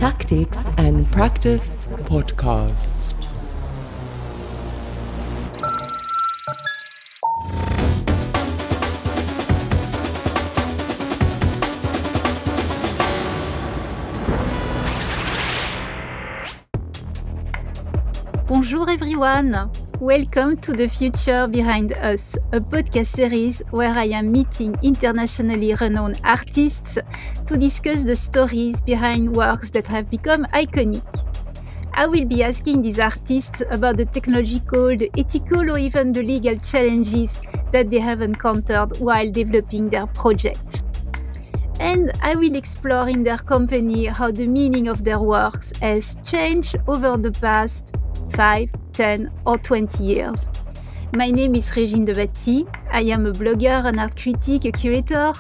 Tactics and Practice podcast. Bonjour everyone! Welcome to The Future Behind Us, a podcast series where I am meeting internationally renowned artists to discuss the stories behind works that have become iconic. I will be asking these artists about the technological, the ethical, or even the legal challenges that they have encountered while developing their projects. And I will explore in their company how the meaning of their works has changed over the past 5, 10, or 20 years. My name is Régine de Batty. I am a blogger, an art critic, a curator,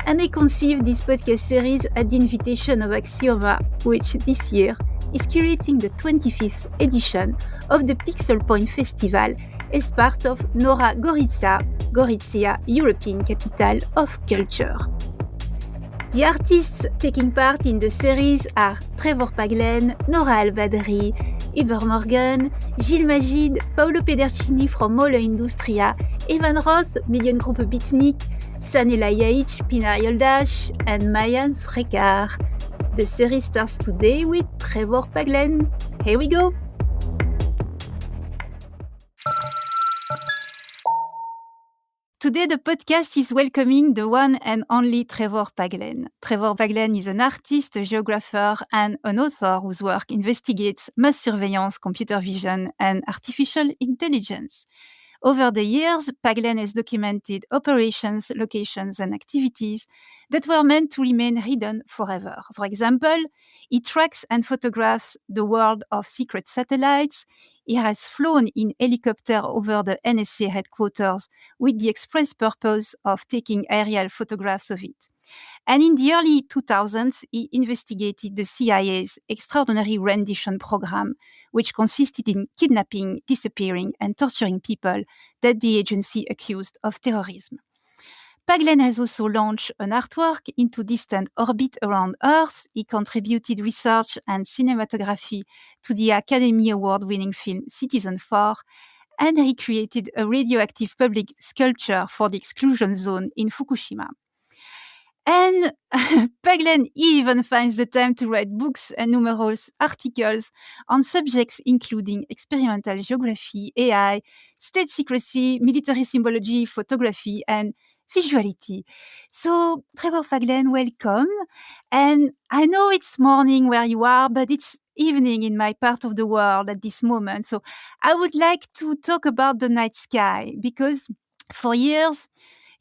and I conceived this podcast series at the invitation of Aksioma, which this year is curating the 25th edition of the Pixel Point Festival as part of Nora Gorizia European Capital of Culture. The artists taking part in the series are Trevor Paglen, Nora Al-Badri, Uber Morgan, Gilles Magid, Paolo Pedercini from Mola Industria, Evan Roth, Mediengruppe Bitnik, Sanela Yaich, Pinar Yoldash, and Mayan Srekar. The series starts today with Trevor Paglen. Here we go! Today, the podcast is welcoming the one and only Trevor Paglen. Trevor Paglen is an artist, a geographer, and an author whose work investigates mass surveillance, computer vision, and artificial intelligence. Over the years, Paglen has documented operations, locations, and activities that were meant to remain hidden forever. For example, he tracks and photographs the world of secret satellites. He has flown in helicopter over the NSA headquarters with the express purpose of taking aerial photographs of it. And in the early 2000s, he investigated the CIA's extraordinary rendition program, which consisted in kidnapping, disappearing, and torturing people that the agency accused of terrorism. Paglen has also launched an artwork into distant orbit around Earth. He contributed research and cinematography to the Academy Award-winning film Citizen 4, and he created a radioactive public sculpture for the exclusion zone in Fukushima. And Paglen even finds the time to write books and numerous articles on subjects including experimental geography, AI, state secrecy, military symbology, photography, and visuality. So, Trevor Paglen, welcome. And I know it's morning where you are, but it's evening in my part of the world at this moment. So I would like to talk about the night sky, because for years,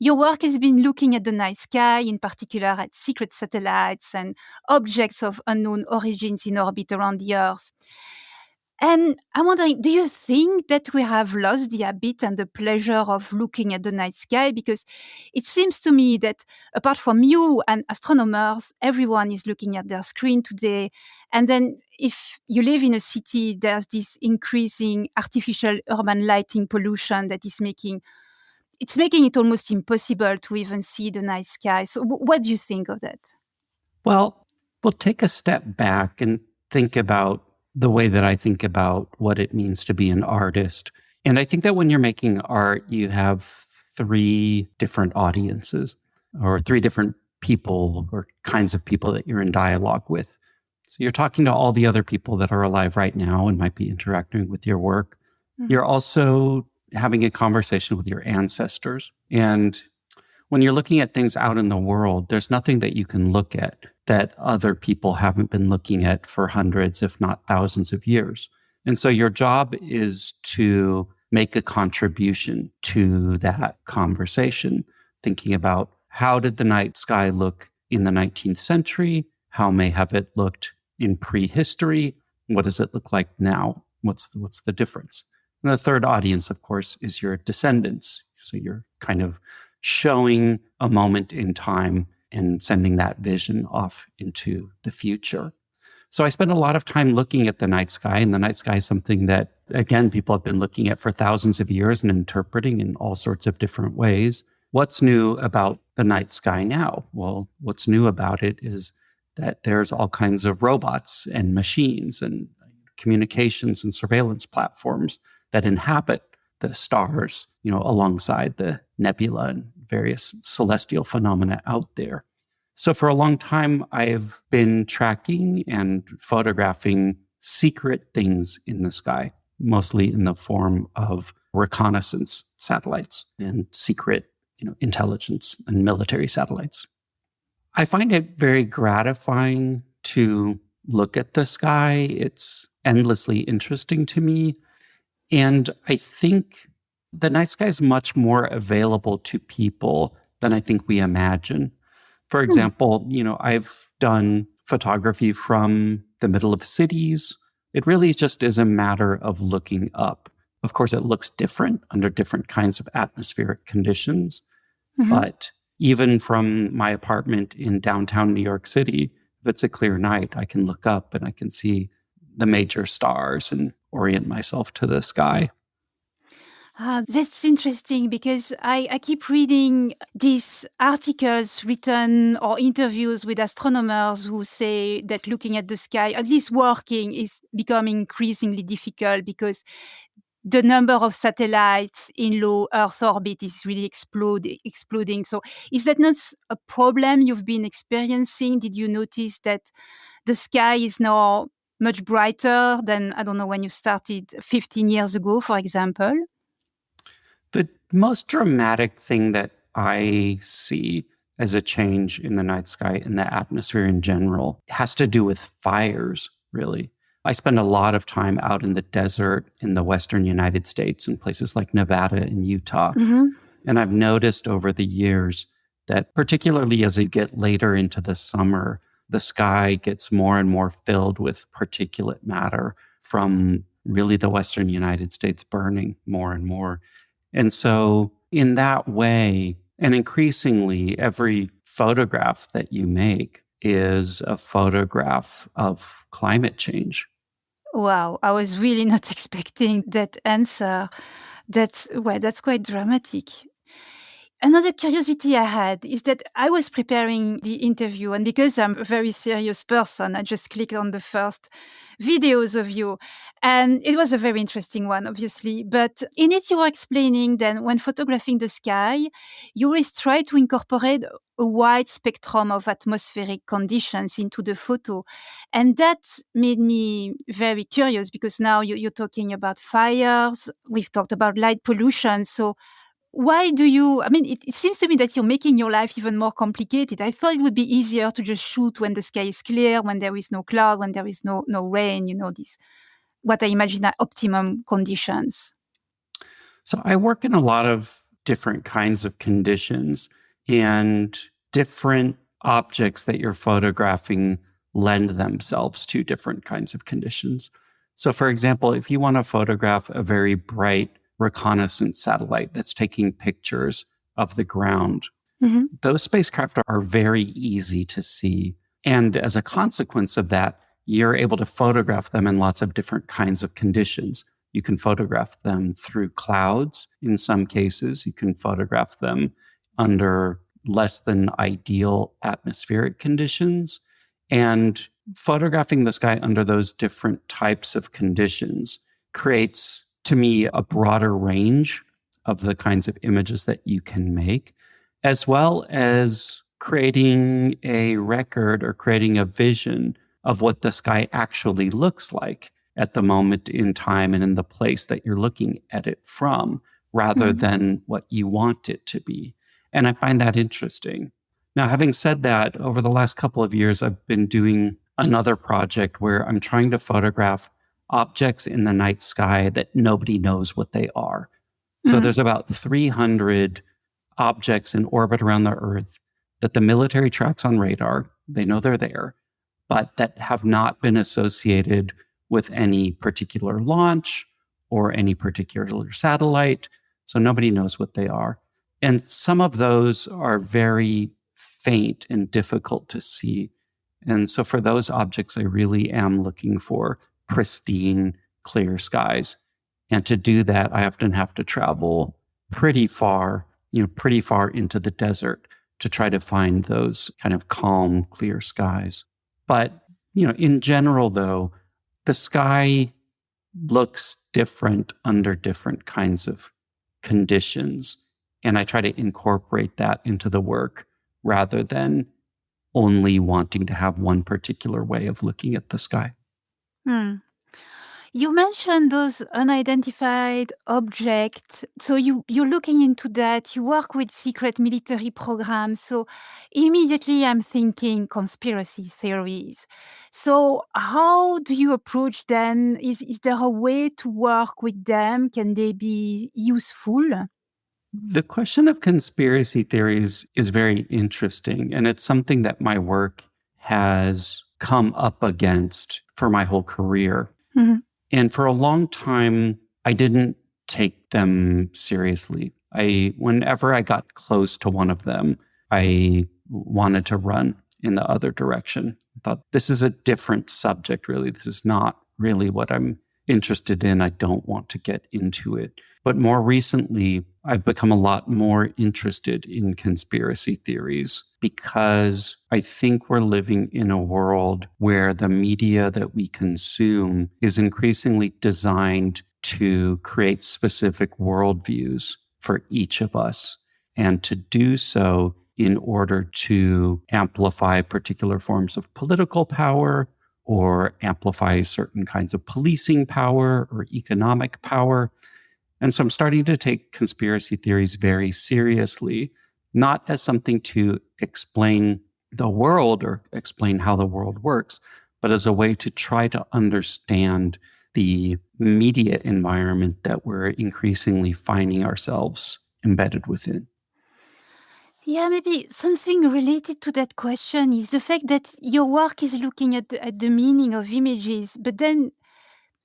your work has been looking at the night sky, in particular at secret satellites and objects of unknown origins in orbit around the Earth. And I'm wondering, do you think that we have lost the habit and the pleasure of looking at the night sky? Because it seems to me that apart from you and astronomers, everyone is looking at their screen today. And then if you live in a city, there's this increasing artificial urban lighting pollution that is making it almost impossible to even see the night sky. So what do you think of that? Well, we'll take a step back and think about the way that I think about what it means to be an artist. And I think that when you're making art, you have three different audiences or three different people or kinds of people that you're in dialogue with. So you're talking to all the other people that are alive right now and might be interacting with your work. Mm-hmm. You're also having a conversation with your ancestors. And when you're looking at things out in the world, there's nothing that you can look at that other people haven't been looking at for hundreds, if not thousands of years. And so your job is to make a contribution to that conversation, thinking about how did the night sky look in the 19th century? How may have it looked in prehistory? What does it look like now? What's the difference? And the third audience, of course, is your descendants. So you're kind of showing a moment in time and sending that vision off into the future. So I spend a lot of time looking at the night sky, and the night sky is something that, again, people have been looking at for thousands of years and interpreting in all sorts of different ways. What's new about the night sky now? Well, what's new about it is that there's all kinds of robots and machines and communications and surveillance platforms that inhabit the stars, alongside the nebula and various celestial phenomena out there. So for a long time, I've been tracking and photographing secret things in the sky, mostly in the form of reconnaissance satellites and secret, intelligence and military satellites. I find it very gratifying to look at the sky. It's endlessly interesting to me. And I think the night sky is much more available to people than I think we imagine. For example, I've done photography from the middle of cities. It really just is a matter of looking up. Of course, it looks different under different kinds of atmospheric conditions. But even from my apartment in downtown New York City, if it's a clear night, I can look up and I can see the major stars and orient myself to the sky. That's interesting because I keep reading these articles written or interviews with astronomers who say that looking at the sky, at least working, is becoming increasingly difficult because the number of satellites in low Earth orbit is really exploding. So is that not a problem you've been experiencing? Did you notice that the sky is now much brighter than, I don't know, when you started 15 years ago, for example? The most dramatic thing that I see as a change in the night sky and the atmosphere in general has to do with fires, really. I spend a lot of time out in the desert in the western United States in places like Nevada and Utah. And I've noticed over the years that particularly as you get later into the summer, the sky gets more and more filled with particulate matter from really the western United States burning more and more. And so in that way, and increasingly every photograph that you make is a photograph of climate change. Wow, I was really not expecting that answer. That's quite dramatic. Another curiosity I had is that I was preparing the interview, and because I'm a very serious person, I just clicked on the first videos of you. And it was a very interesting one, obviously. But in it, you were explaining then when photographing the sky, you always try to incorporate a wide spectrum of atmospheric conditions into the photo. And that made me very curious because now you're talking about fires. We've talked about light pollution. So why do you, it seems to me that you're making your life even more complicated. I thought it would be easier to just shoot when the sky is clear, when there is no cloud, when there is no rain, this, what I imagine are optimum conditions. So I work in a lot of different kinds of conditions, and different objects that you're photographing lend themselves to different kinds of conditions. So for example, if you want to photograph a very bright reconnaissance satellite that's taking pictures of the ground, those spacecraft are very easy to see. And as a consequence of that, you're able to photograph them in lots of different kinds of conditions. You can photograph them through clouds in some cases. You can photograph them under less than ideal atmospheric conditions. And photographing the sky under those different types of conditions creates, to me, a broader range of the kinds of images that you can make, as well as creating a record or creating a vision of what the sky actually looks like at the moment in time and in the place that you're looking at it from, rather than what you want it to be. And I find that interesting. Now, having said that, over the last couple of years, I've been doing another project where I'm trying to photograph objects in the night sky that nobody knows what they are. So there's about 300 objects in orbit around the Earth that the military tracks on radar. They know they're there, but that have not been associated with any particular launch or any particular satellite. So nobody knows what they are. And some of those are very faint and difficult to see. And so for those objects, I really am looking for pristine, clear skies. And to do that, I often have to travel pretty far into the desert to try to find those kind of calm, clear skies. But, in general, though, the sky looks different under different kinds of conditions. And I try to incorporate that into the work rather than only wanting to have one particular way of looking at the sky. You mentioned those unidentified objects. So you're looking into that. You work with secret military programs. So immediately I'm thinking conspiracy theories. So how do you approach them? Is there a way to work with them? Can they be useful? The question of conspiracy theories is very interesting, and it's something that my work has come up against for my whole career. Mhm. And for a long time, I didn't take them seriously. Whenever I got close to one of them, I wanted to run in the other direction. I thought, this is a different subject, really. This is not really what I'm interested in. I don't want to get into it. But more recently, I've become a lot more interested in conspiracy theories because I think we're living in a world where the media that we consume is increasingly designed to create specific worldviews for each of us, and to do so in order to amplify particular forms of political power or amplify certain kinds of policing power or economic power. And so I'm starting to take conspiracy theories very seriously, not as something to explain the world or explain how the world works, but as a way to try to understand the media environment that we're increasingly finding ourselves embedded within. Yeah, maybe something related to that question is the fact that your work is looking at the meaning of images, but then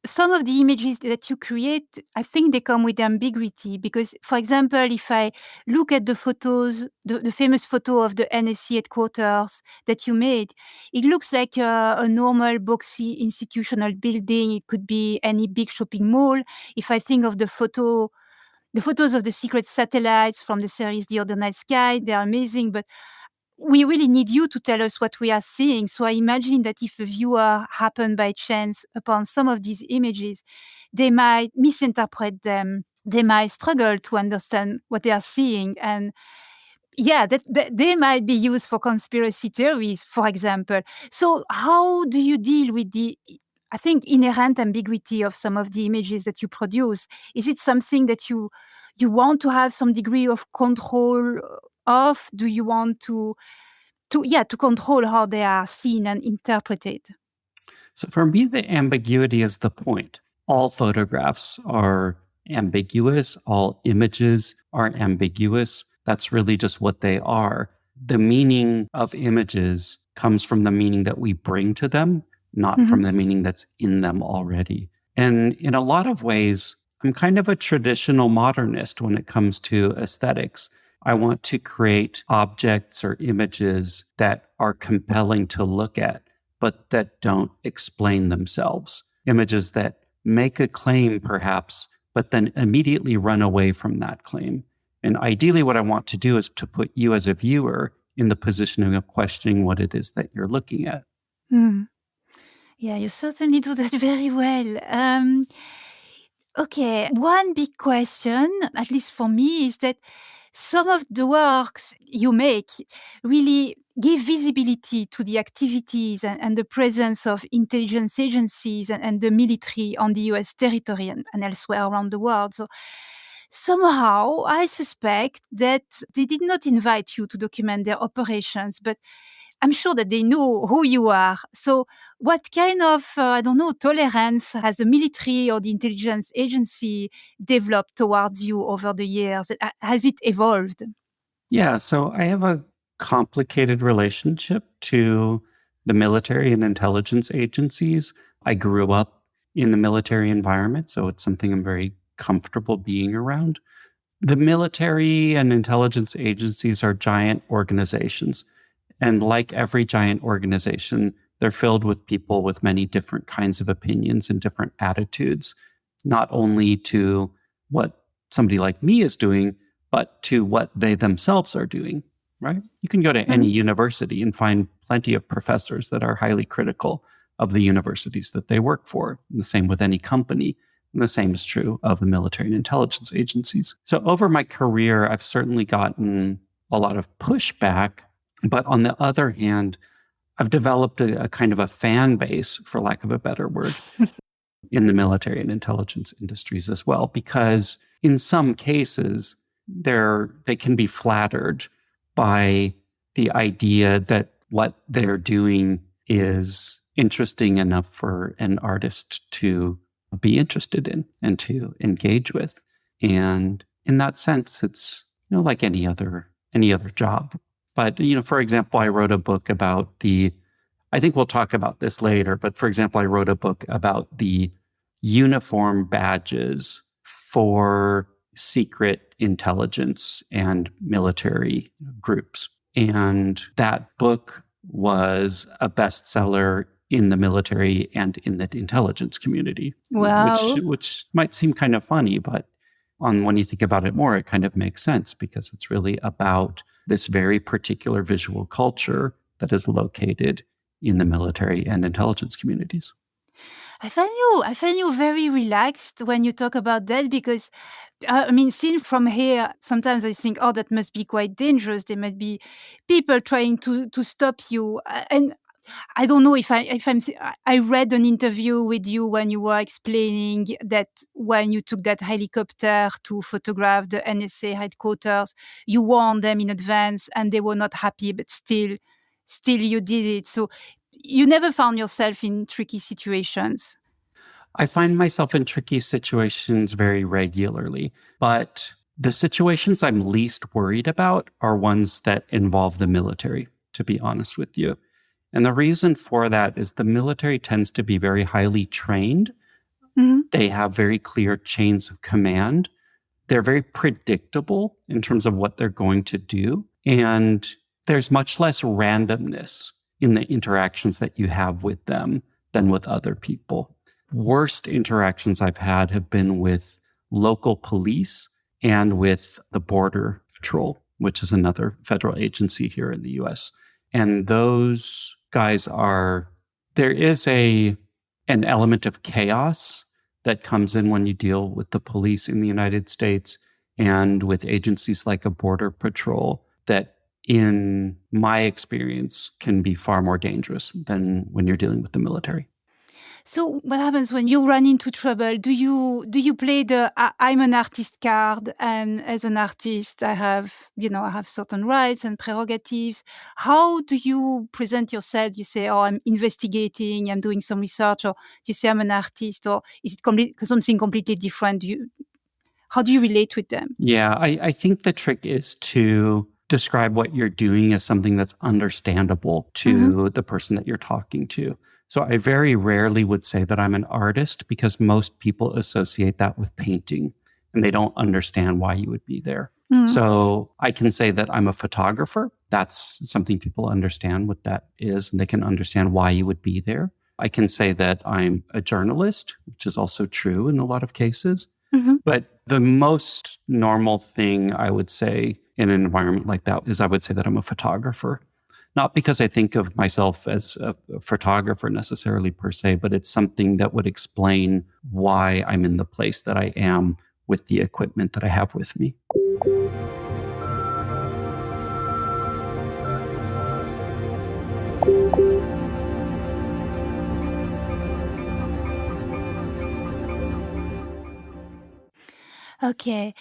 some of the images that you create, I think they come with ambiguity because, for example, if I look at the photos, the famous photo of the NSC headquarters that you made, it looks like a normal boxy institutional building. It could be any big shopping mall. If I think of the photos of the secret satellites from the series The Other Night Sky, they're amazing, but we really need you to tell us what we are seeing. So I imagine that if a viewer happened by chance upon some of these images, they might misinterpret them. They might struggle to understand what they are seeing. And yeah, that they might be used for conspiracy theories, for example. So how do you deal with the, I think, inherent ambiguity of some of the images that you produce? Is it something that you want to have some degree of control of? Do you want to control how they are seen and interpreted? So for me, the ambiguity is the point. All photographs are ambiguous. All images are ambiguous. That's really just what they are. The meaning of images comes from the meaning that we bring to them, not from the meaning that's in them already. And in a lot of ways, I'm kind of a traditional modernist when it comes to aesthetics. I want to create objects or images that are compelling to look at, but that don't explain themselves. Images that make a claim, perhaps, but then immediately run away from that claim. And ideally, what I want to do is to put you as a viewer in the position of questioning what it is that you're looking at. Yeah, you certainly do that very well. Okay, one big question, at least for me, is that some of the works you make really give visibility to the activities and the presence of intelligence agencies and the military on the US territory and elsewhere around the world. So somehow, I suspect that they did not invite you to document their operations, but I'm sure that they know who you are. So what kind of, tolerance has the military or the intelligence agency developed towards you over the years? Has it evolved? Yeah, so I have a complicated relationship to the military and intelligence agencies. I grew up in the military environment, so it's something I'm very comfortable being around. The military and intelligence agencies are giant organizations. And like every giant organization, they're filled with people with many different kinds of opinions and different attitudes, not only to what somebody like me is doing, but to what they themselves are doing, right? You can go to any university and find plenty of professors that are highly critical of the universities that they work for. And the same with any company. And the same is true of the military and intelligence agencies. So over my career, I've certainly gotten a lot of pushback. But on the other hand, I've developed a kind of a fan base, for lack of a better word, in the military and intelligence industries as well, because in some cases, they can be flattered by the idea that what they're doing is interesting enough for an artist to be interested in and to engage with. And in that sense, it's like any other job. But for example, I wrote a book about I think we'll talk about this later, but for example, I wrote a book about the uniform badges for secret intelligence and military groups. And that book was a bestseller in the military and in the intelligence community. Wow. Which might seem kind of funny, but when you think about it more, it kind of makes sense because it's really about this very particular visual culture that is located in the military and intelligence communities. I find you very relaxed when you talk about that because, seen from here, sometimes I think, oh, that must be quite dangerous. There might be people trying to stop you. And I don't know if I read an interview with you when you were explaining that when you took that helicopter to photograph the NSA headquarters, you warned them in advance and they were not happy, but still you did it. So you never found yourself in tricky situations. I find myself in tricky situations very regularly, but the situations I'm least worried about are ones that involve the military, to be honest with you. And the reason for that is the military tends to be very highly trained. Mm-hmm. They have very clear chains of command. They're very predictable in terms of what they're going to do. And there's much less randomness in the interactions that you have with them than with other people. Worst interactions I've had have been with local police and with the Border Patrol, which is another federal agency here in the US. And those guys there is an element of chaos that comes in when you deal with the police in the United States and with agencies like a Border Patrol that, in my experience, can be far more dangerous than when you're dealing with the military. So what happens when you run into trouble? Do you play the I'm an artist card, and as an artist I have certain rights and prerogatives? How do you present yourself? You say, oh, I'm investigating, I'm doing some research, or do you say I'm an artist, or is it something completely different? How do you relate with them? Yeah, I think the trick is to describe what you're doing as something that's understandable to the person that you're talking to. So I very rarely would say that I'm an artist because most people associate that with painting and they don't understand why you would be there. So I can say that I'm a photographer. That's something people understand what that is, and they can understand why you would be there. I can say that I'm a journalist, which is also true in a lot of cases. But the most normal thing I would say in an environment like that is I would say that I'm a photographer. Not because I think of myself as a photographer necessarily per se, but it's something that would explain why I'm in the place that I am with the equipment that I have with me. Okay.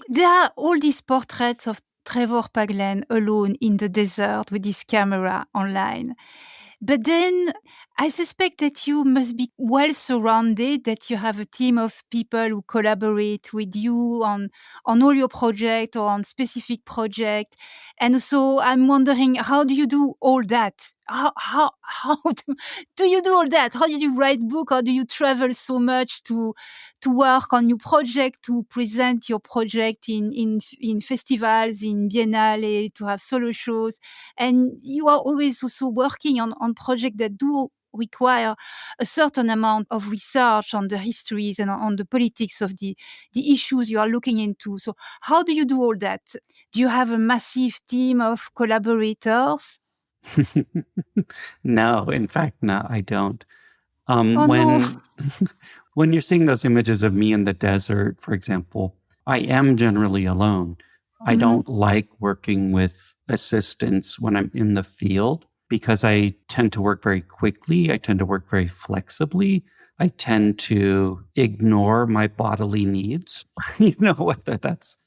There are all these portraits of Trevor Paglen alone in the desert with his camera online. But then I suspect that you must be well surrounded, that you have a team of people who collaborate with you on all your projects or on specific projects. And so I'm wondering, how do you do all that? How do you do all that? How did you write book? How do you travel so much to work on your project, to present your project in festivals, in Biennale, to have solo shows? And you are always also working on projects that do require a certain amount of research on the histories and on the politics of the issues you are looking into. So how do you do all that? Do you have a massive team of collaborators? No, in fact, no, I don't. Oh no. When you're seeing those images of me in the desert, for example, I am generally alone. I don't like working with assistants when I'm in the field because I tend to work very quickly. I tend to work very flexibly. I tend to ignore my bodily needs, whether that's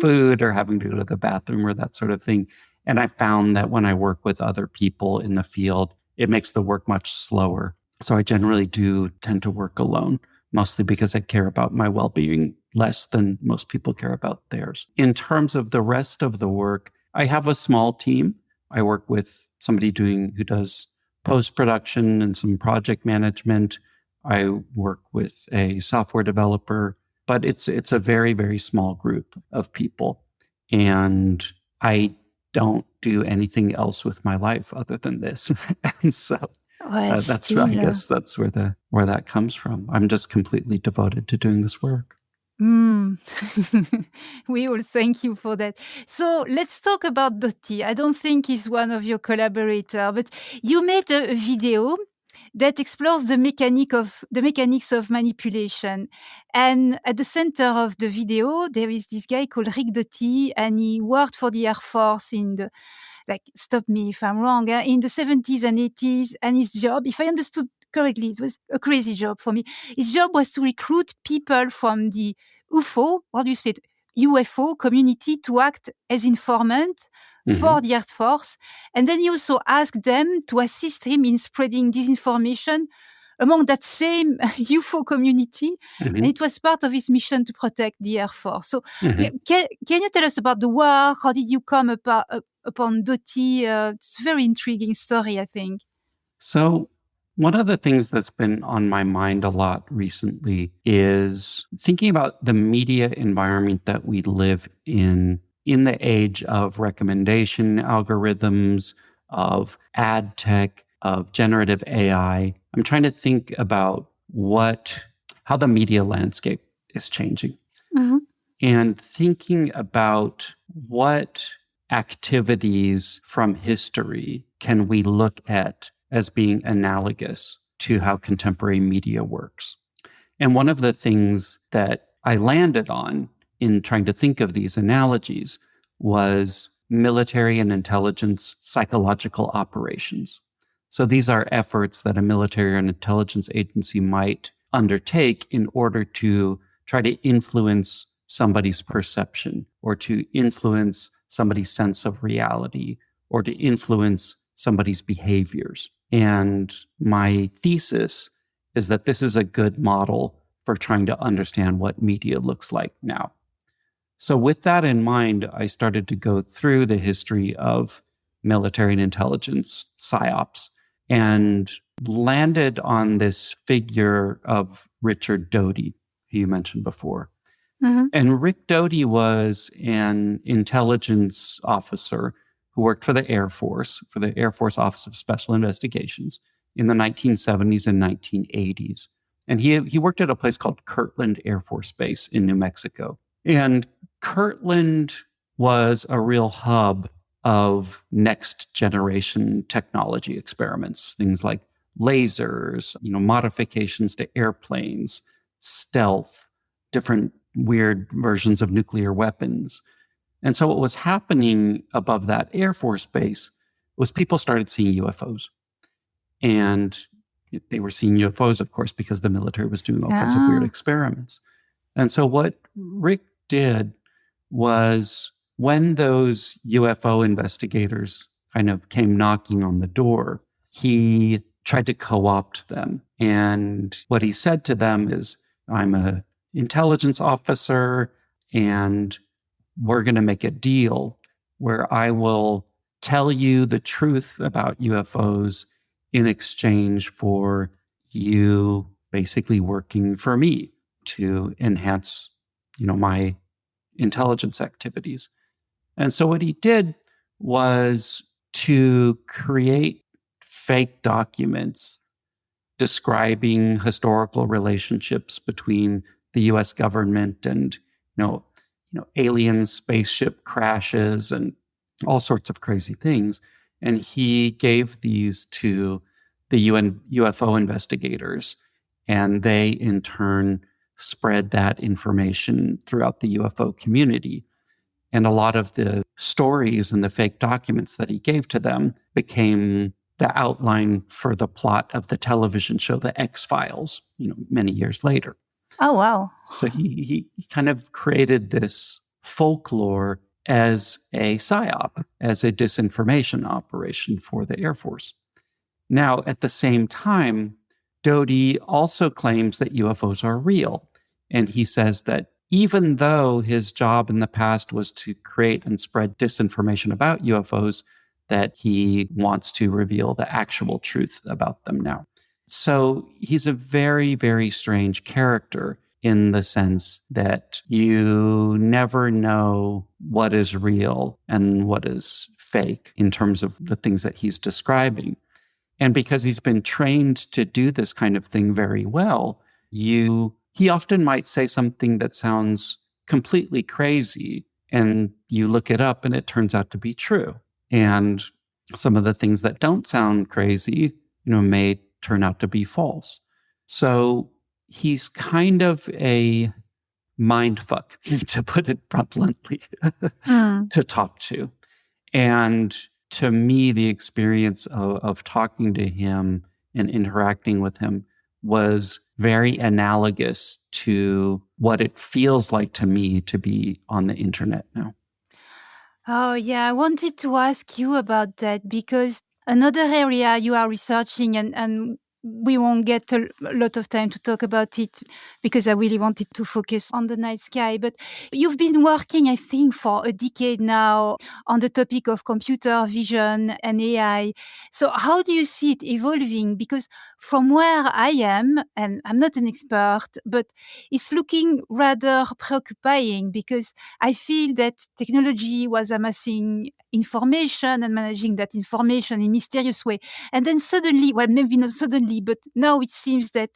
food or having to go to the bathroom or that sort of thing. And I found that when I work with other people in the field, it makes the work much slower. So I generally do tend to work alone, mostly because I care about my well-being less than most people care about theirs. In terms of the rest of the work, I have a small team. I work with somebody who does post-production and some project management. I work with a software developer, but it's a very, very small group of people. And I don't do anything else with my life other than this. And so I guess that's where that comes from. I'm just completely devoted to doing this work. We all thank you for that. So let's talk about Doty. I don't think he's one of your collaborators, but you made a video that explores the mechanics of manipulation. And at the center of the video, there is this guy called Rick Doty, and he worked for the Air Force stop me if I'm wrong, in the 70s and 80s. And his job, if I understood correctly, it was a crazy job for me. His job was to recruit people from the UFO community to act as informant for the Air Force. And then he also asked them to assist him in spreading disinformation among that same UFO community. And it was part of his mission to protect the Air Force. So can you tell us about the work? How did you come upon Doty? It's a very intriguing story, I think. So one of the things that's been on my mind a lot recently is thinking about the media environment that we live in the age of recommendation algorithms, of ad tech, of generative AI. I'm trying to think about how the media landscape is changing and thinking about what activities from history can we look at as being analogous to how contemporary media works. And one of the things that I landed on in trying to think of these analogies was military and intelligence psychological operations. So these are efforts that a military or an intelligence agency might undertake in order to try to influence somebody's perception or to influence somebody's sense of reality or to influence somebody's behaviors. And my thesis is that this is a good model for trying to understand what media looks like now. So with that in mind, I started to go through the history of military and intelligence, PsyOps, and landed on this figure of Richard Doty, who you mentioned before. And Rick Doty was an intelligence officer who worked for the Air Force Office of Special Investigations in the 1970s and 1980s. And he worked at a place called Kirtland Air Force Base in New Mexico. And Kirtland was a real hub of next generation technology experiments, things like lasers, modifications to airplanes, stealth, different weird versions of nuclear weapons. And so what was happening above that Air Force base was people started seeing UFOs. And they were seeing UFOs, of course, because the military was doing all kinds of weird experiments. And so what Rick did was, when those UFO investigators kind of came knocking on the door, he tried to co-opt them. And what he said to them is, I'm an intelligence officer, and we're going to make a deal where I will tell you the truth about UFOs in exchange for you basically working for me to enhance, my intelligence activities. And so what he did was to create fake documents describing historical relationships between the US government and, alien spaceship crashes and all sorts of crazy things. And he gave these to the UN UFO investigators, and they in turn spread that information throughout the UFO community. And a lot of the stories and the fake documents that he gave to them became the outline for the plot of the television show, The X-Files, many years later. Oh, wow. So he kind of created this folklore as a PsyOp, as a disinformation operation for the Air Force. Now, at the same time, Doty also claims that UFOs are real. And he says that even though his job in the past was to create and spread disinformation about UFOs, that he wants to reveal the actual truth about them now. So he's a very, very strange character in the sense that you never know what is real and what is fake in terms of the things that he's describing. And because he's been trained to do this kind of thing very well, he often might say something that sounds completely crazy, and you look it up and it turns out to be true. And some of the things that don't sound crazy, may turn out to be false. So he's kind of a mindfuck, to put it bluntly, to talk to. And to me, the experience of talking to him and interacting with him was very analogous to what it feels like to me to be on the internet now. Oh, yeah. I wanted to ask you about that because another area you are researching, and we won't get a lot of time to talk about it because I really wanted to focus on the night sky. But you've been working, I think, for a decade now on the topic of computer vision and AI. So how do you see it evolving? Because from where I am, and I'm not an expert, but it's looking rather preoccupying because I feel that technology was amassing information and managing that information in mysterious way. And then suddenly, well, maybe not suddenly, but now it seems that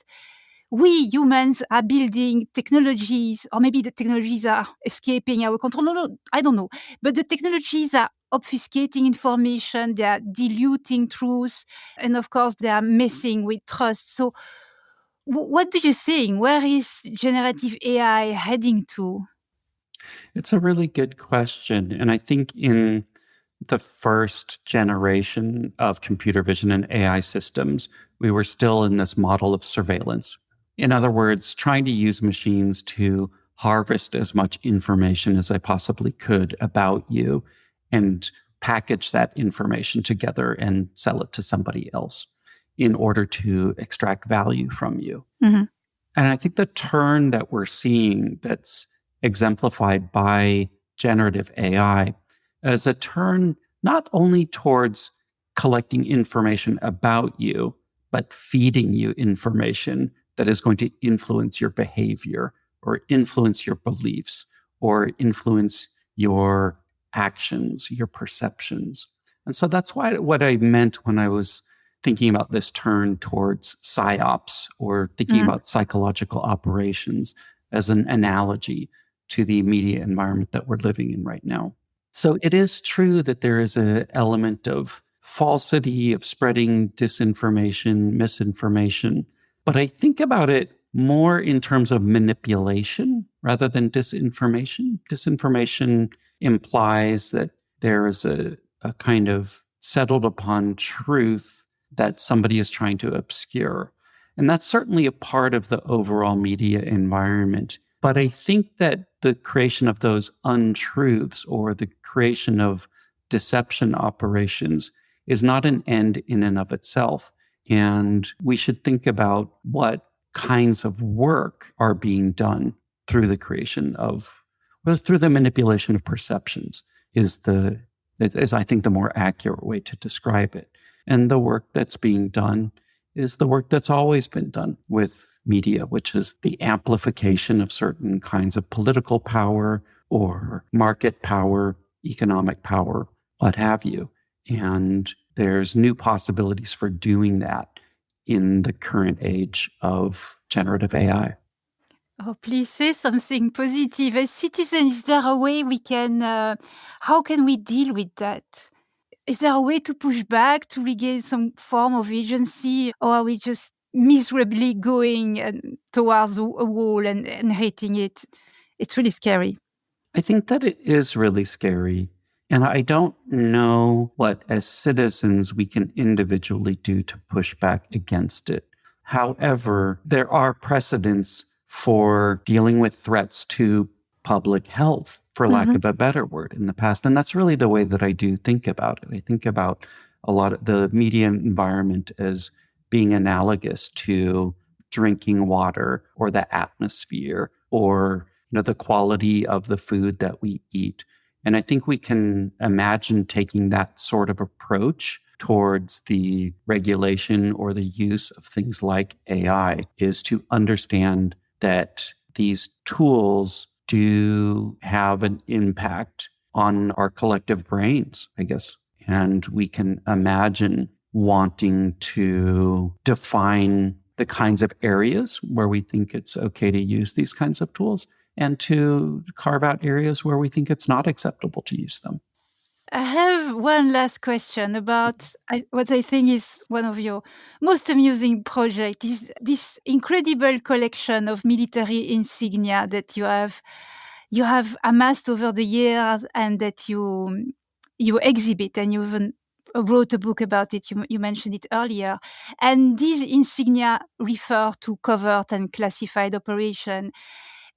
we humans are building technologies, or maybe the technologies are escaping our control. No, I don't know. But the technologies are obfuscating information, they are diluting truth, and of course, they are messing with trust. So what do you think? Where is generative AI heading to? It's a really good question. And I think in the first generation of computer vision and AI systems, we were still in this model of surveillance. In other words, trying to use machines to harvest as much information as I possibly could about you and package that information together and sell it to somebody else in order to extract value from you. Mm-hmm. And I think the turn that we're seeing that's exemplified by generative AI as a turn not only towards collecting information about you, but feeding you information that is going to influence your behavior or influence your beliefs or influence your actions, your perceptions. And so that's what I meant when I was thinking about this turn towards PsyOps or thinking about psychological operations as an analogy to the media environment that we're living in right now. So it is true that there is an element of falsity, of spreading disinformation, misinformation. But I think about it more in terms of manipulation rather than disinformation. Disinformation implies that there is a kind of settled upon truth that somebody is trying to obscure. And that's certainly a part of the overall media environment. But I think that the creation of those untruths or the creation of deception operations is not an end in and of itself. And we should think about what kinds of work are being done through the creation of, through the manipulation of perceptions is I think the more accurate way to describe it. And the work that's being done is the work that's always been done with media, which is the amplification of certain kinds of political power or market power, economic power, what have you. And there's new possibilities for doing that in the current age of generative AI. Oh, please say something positive. As citizens, is there a way we can, how can we deal with that? Is there a way to push back, to regain some form of agency, or are we just miserably going towards a wall and hating it? It's really scary. I think that it is really scary. And I don't know what, as citizens, we can individually do to push back against it. However, there are precedents for dealing with threats to public health, for lack of a better word, in the past. And that's really the way that I do think about it. I think about a lot of the media environment as being analogous to drinking water or the atmosphere or the quality of the food that we eat. And I think we can imagine taking that sort of approach towards the regulation or the use of things like AI, is to understand that these tools do have an impact on our collective brains, I guess. And we can imagine wanting to define the kinds of areas where we think it's okay to use these kinds of tools, and to carve out areas where we think it's not acceptable to use them. I have one last question about what I think is one of your most amusing projects, is this incredible collection of military insignia that you have amassed over the years, and that you exhibit, and you even wrote a book about it. You mentioned it earlier. And these insignia refer to covert and classified operation.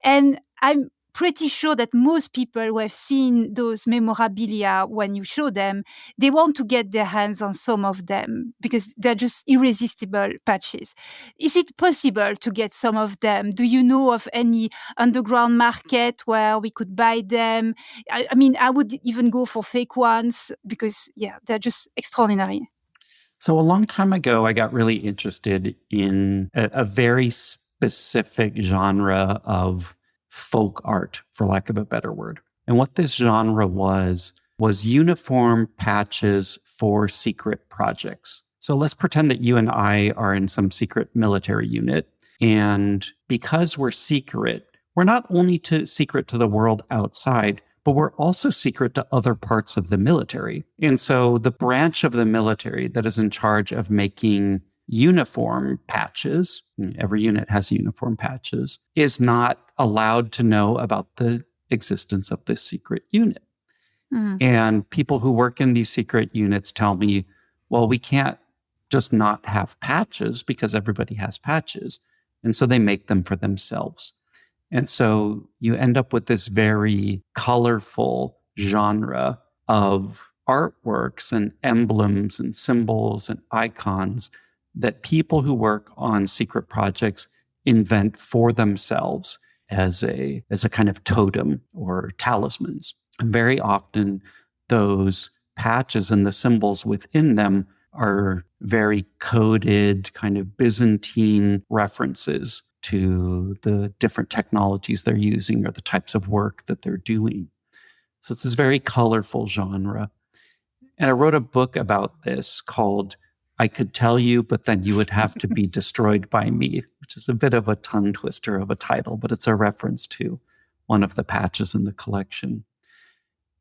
And I'm pretty sure that most people who have seen those memorabilia, when you show them, they want to get their hands on some of them because they're just irresistible patches. Is it possible to get some of them? Do you know of any underground market where we could buy them? I mean, I would even go for fake ones because, they're just extraordinary. So a long time ago, I got really interested in a very specific genre of folk art, for lack of a better word. And what this genre was uniform patches for secret projects. So let's pretend that you and I are in some secret military unit. And because we're secret, we're not only secret to the world outside, but we're also secret to other parts of the military. And so the branch of the military that is in charge of making uniform patches, every unit has uniform patches, is not allowed to know about the existence of this secret unit. And people who work in these secret units tell me, well, we can't just not have patches because everybody has patches. And so they make them for themselves. And so you end up with this very colorful genre of artworks and emblems and symbols and icons that people who work on secret projects invent for themselves as a kind of totem or talismans. And very often those patches and the symbols within them are very coded kind of Byzantine references to the different technologies they're using or the types of work that they're doing. So it's this very colorful genre. And I wrote a book about this called I Could Tell You, but Then You Would Have to Be Destroyed by Me, which is a bit of a tongue twister of a title, but it's a reference to one of the patches in the collection.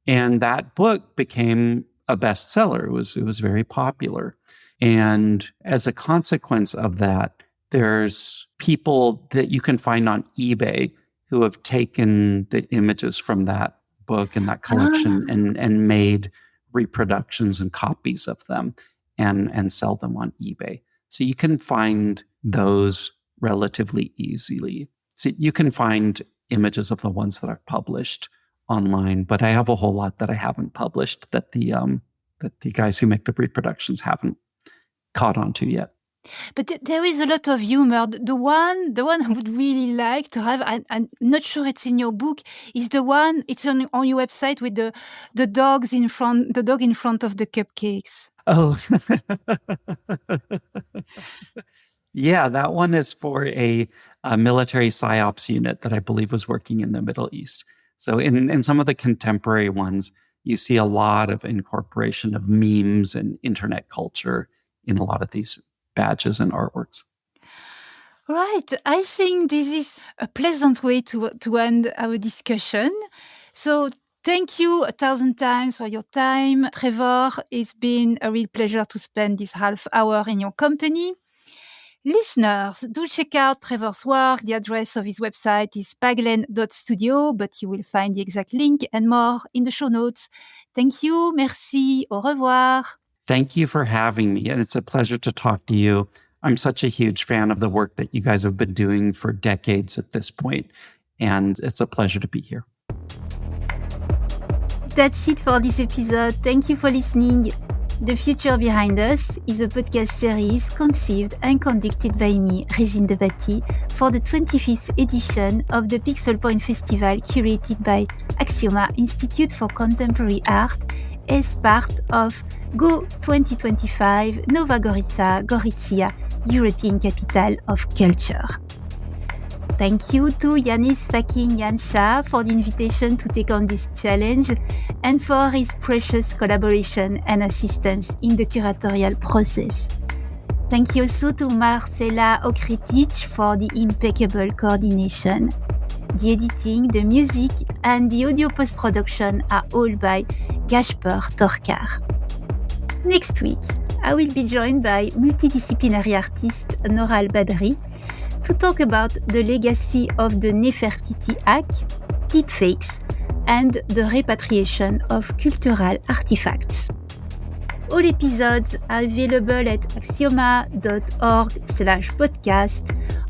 And that book became a bestseller. It was very popular. And as a consequence of that, there's people that you can find on eBay who have taken the images from that book and that collection and made reproductions and copies of them and sell them on eBay. So you can find those relatively easily. So you can find images of the ones that I've published online, but I have a whole lot that I haven't published that the guys who make the reproductions haven't caught on to yet. But there is a lot of humor. The one I would really like to have, I'm not sure it's in your book, is the one, it's on your website with the dog in front of the cupcakes. Oh, yeah, that one is for a military PsyOps unit that I believe was working in the Middle East. So in some of the contemporary ones, you see a lot of incorporation of memes and internet culture in a lot of these badges and artworks. Right. I think this is a pleasant way to end our discussion. So thank you 1,000 times for your time, Trevor. It's been a real pleasure to spend this half hour in your company. Listeners, do check out Trevor's work. The address of his website is paglen.studio, but you will find the exact link and more in the show notes. Thank you. Merci. Au revoir. Thank you for having me, and it's a pleasure to talk to you. I'm such a huge fan of the work that you guys have been doing for decades at this point, and it's a pleasure to be here. That's it for this episode. Thank you for listening. The Future Behind Us is a podcast series conceived and conducted by me, Régine Debatty, for the 25th edition of the Pixel Point Festival curated by Aksioma Institute for Contemporary Art as part of Go 2025 Nova Gorica, European Capital of Culture. Thank you to Yanis fucking Yansha for the invitation to take on this challenge and for his precious collaboration and assistance in the curatorial process. Thank you also to Marcela Okritic for the impeccable coordination. The editing, the music, and the audio post-production are all by Gasper Torkar. Next week, I will be joined by multidisciplinary artist Noral Badri to talk about the legacy of the Nefertiti hack, deepfakes, and the repatriation of cultural artifacts. All episodes are available at aksioma.org/podcast,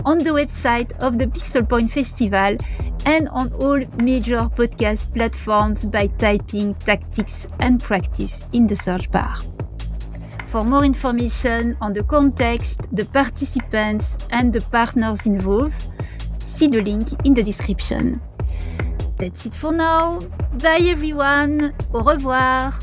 on the website of the Pixel Point Festival, and on all major podcast platforms by typing Tactics and Practice in the search bar. For more information on the context, the participants, and the partners involved, see the link in the description. That's it for now. Bye everyone. Au revoir.